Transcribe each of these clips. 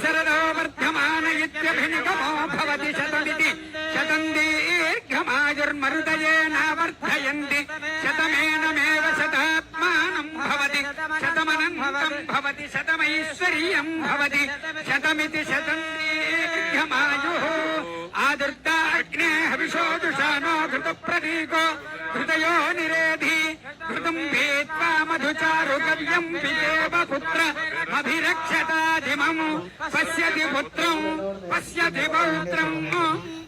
शरदो वर्धमान इत्यभिनिगमो भवति शतमिति शतं दीर्घमायुर्मरुदयेन वर्धयन्ति शतमेनमेव शतात्मानं भवति शतमनन्तं भवति शतमैश्वर्यं भवति शतमिति शतं दीर्घमायुः आदुर्ता अग्ने हविषोदुषानो घृतप्रतीको घृतयो निरेधि घृतं भेत्वा मधुचारु कव्यं पिबेव पुत्र अभिरक्षतादिमम् पश्यति पुत्रम् पश्यति पौत्रम्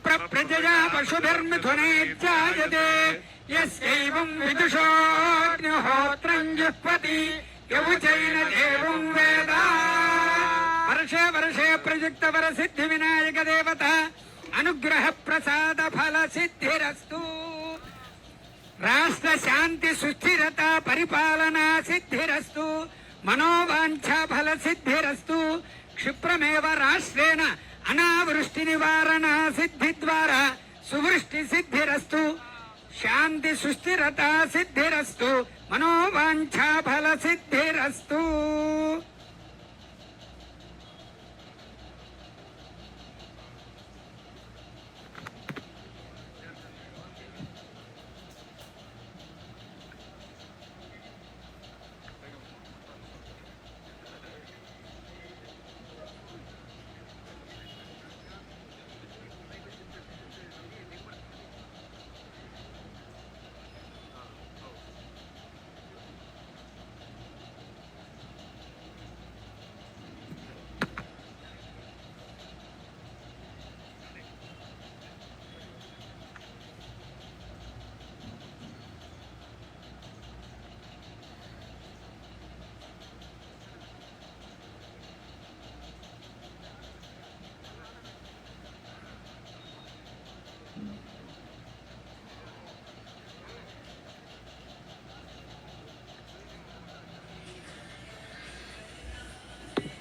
प्रप्रजया पशुभिर्मिथुने जायते यस्यैवं विदुषोऽग्निहोत्रं जुह्वति यवुचैन देवं वेद वर्षे वर्षे प्रयुक्त वरसिद्धि विनायक देवता अनुग्रह प्रसाद फल सिद्धिरस्तु राष्ट्र शांति सुस्थिरता परिपालना सिद्धिरस्तु मनोवांछा फल सिद्धिरस्तु क्षिप्रमेव राष्ट्रेण अनावृष्टि निवारण सिद्धि द्वारा सुवृष्टि सिद्धिरस्तु शांति सुस्थिरता सिद्धिरस्तु मनोवांछा फल सिद्धिरस्तु।